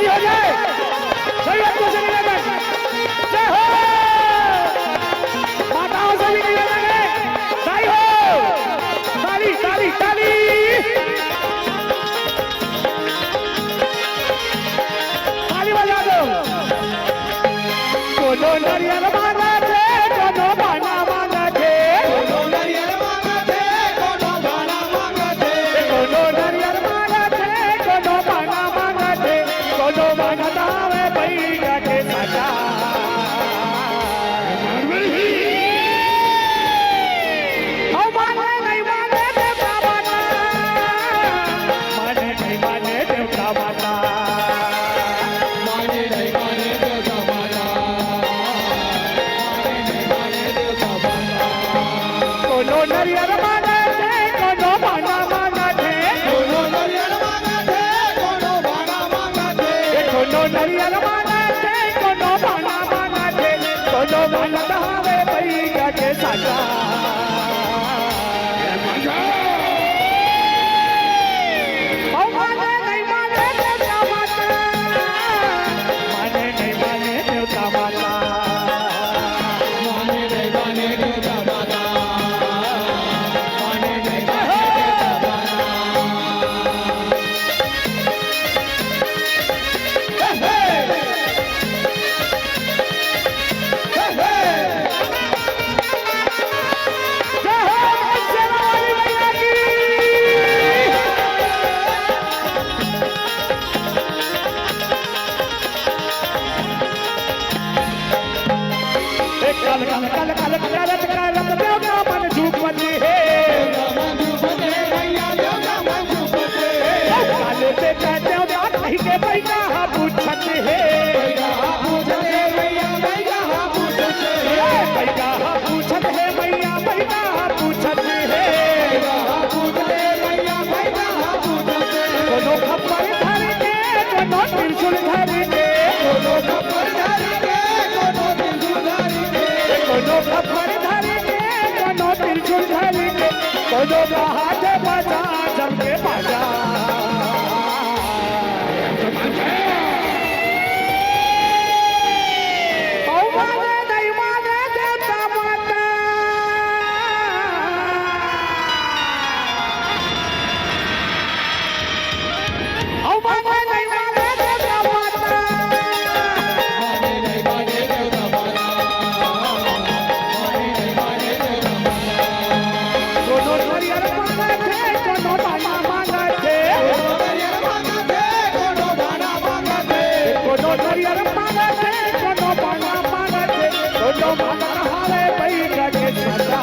शादी हो जाए, शरीयत से निवेदन, जय हो। माताओं से भी निवेदन है, जय हो। ताली ताली ताली। ताली बजा दो। कोनो नरियल मांगा थे, कोनो बाना मांगा थे, कोनो नरियल मांगा थे, कोनो बाना मांगा थे, कोनो नरियल मांगा थे, कोनो बाना मांगा थे, कोनो बाना दावे भैया के साजा। ओ माने नहीं माने देवता माता, माने नहीं माने देवता माता, माने नहीं माने देवता माता, माने नहीं माने देवता माता। कोनो नरियल मांगा थे, कोनो बाना मांगा थे, कोनो नरियल मांगा थे, कोनो बाना मांगा थे, कोनो नरियल मांगा थे, कोनो बाना मांगा थे, कोनो बाना दावे भैया के साजा। ओ माने नहीं माने देवता माता, माने नहीं माने देवता माता, माने नहीं माने देवता माता, माने नहीं माने देवता जय हो सेना वाली मैया की। कल कल कल कल करत करत देवता मन झूपते है, काले पे कहते हो कहीं के भैया पूछत है, भैया पूछत है भैया भैया पूछत है भैया भैया पूछत है, कोनो खप्पर धर के, कोनो त्रिशूल धर के, कोनो खप्पर धर के, कोनो त्रिशूल धर के, कोनो खप्पर धर के, कोनो त्रिशूल धर के, कोनो हाथ बजा जम के बाजा। ओ माने नहीं माने देवता माता, ओ माने नहीं माने देवता माता, माने नहीं माने देवता माता, माने नहीं माने देवता माता। कोनो नरियल मांगा थे, कोनो बाना मांगा थे, कोनो नरियल मांगा थे, कोनो बाना मांगा थे, कोनो नरियल मांगा थे, कोनो बाना मांगा थे, कोनो बाना हारे भैया के साजा।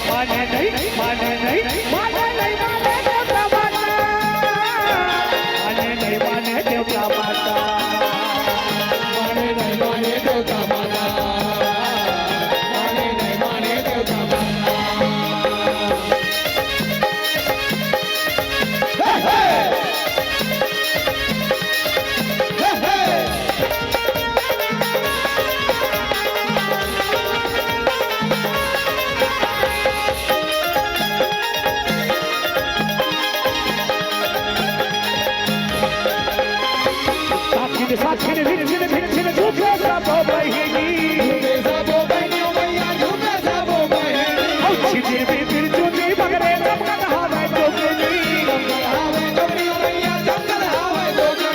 माने नहीं माने नहीं माने नहीं माने देवता माता, माने नहीं माने देवता माता, माने नहीं माने देवता माता, माने नहीं माने देवता माता। साक्षी भिन भिन भिन भिन झूठे सब बहेगी, झूठे सब बहेगी मैया झूठे सब बहेगी। ओ छिजिर भी फिर चुनी मगरे जब कहावे जोगनी, जब कहावे जोगनी मैया जब कहावे जोगनी,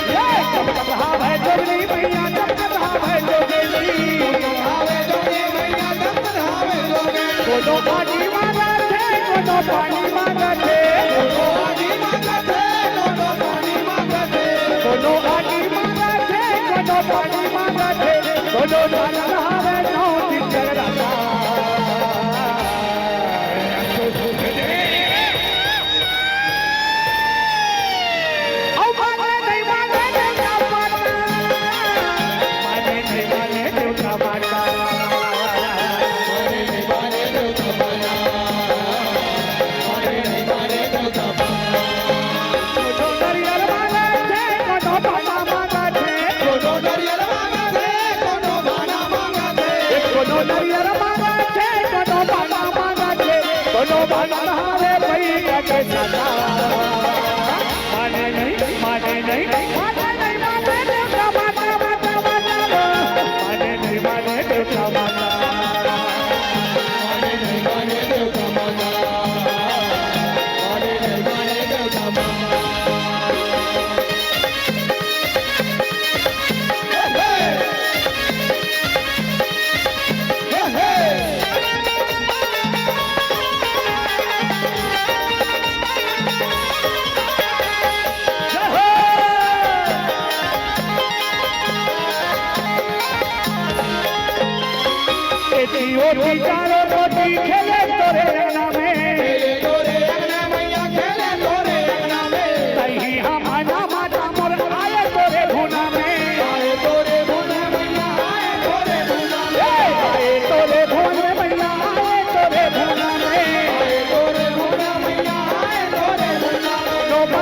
जब कहावे जोगनी मैया जब कहावे जोगनी, कहावे जोगनी मैया जब कहावे जोगनी। कोनो पानी मांगा थे, कोनो पानी मांगा थे, कोनो पानी मांगा थे, कोनो पानी मांगा थे, कोनो पानी मांगा थे, कोनो पानी मांगा थे, कोनो दाना रहावे नौ दिन जगराता। ओ माने नहीं माने देवता माता, माने नहीं माने देवता माता, माने नहीं माने देवता माता, माने नहीं माने देवता माता। कोनो नरियल मांगा थे, कोनो बाना मांगा थे, कोनो नरियल मांगा थे, कोनो बाना मांगा थे, कोनो नरियल मांगा थे, कोनो बाना मांगा थे, कोनो बाना हारे भैया के साजा। माने नहीं माने नहीं माने नहीं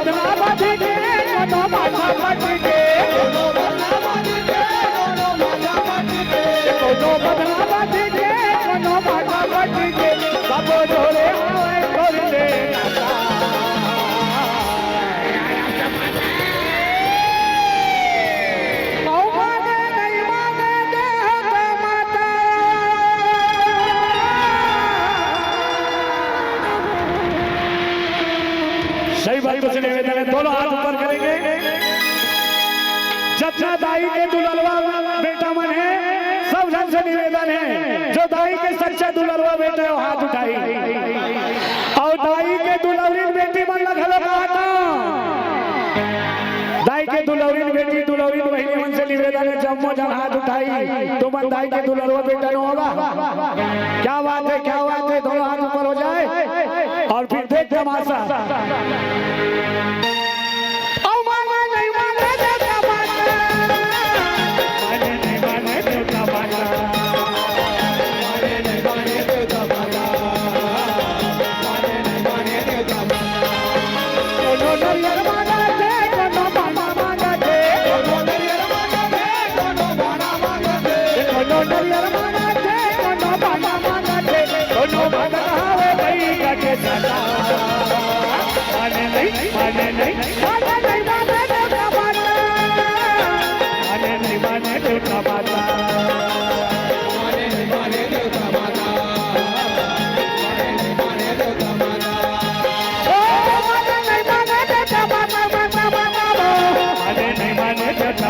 बदला बाधी के कोनो माथा पटी के कोनो बदला बाधी के कोनो माथा पटी के कोनो बदला बाधी के कोनो माथा पटी के सब जोड़े आए कोरिले सही बात से निवेदन है, दोनों हाथ ऊपर करेंगे। जब दाई के दुल्हवा बेटा मन है, सब जन से निवेदन है, जो दाई के सच्चे दुल्हवा बेटा है वो हाथ उठाई, और दाई के दुल्हवीन बेटी मन लगल कहता, दाई के दुल्हवीन बेटी दुल्हवीन बहनी मन से निवेदन है, जब जन हाथ उठाई तो मन दाई के दुल्हवा बेटा न होगा। क्या बात है, क्या बात है, दोनों हाथ ऊपर हो जाए और फिर देख तमाशा।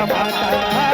माता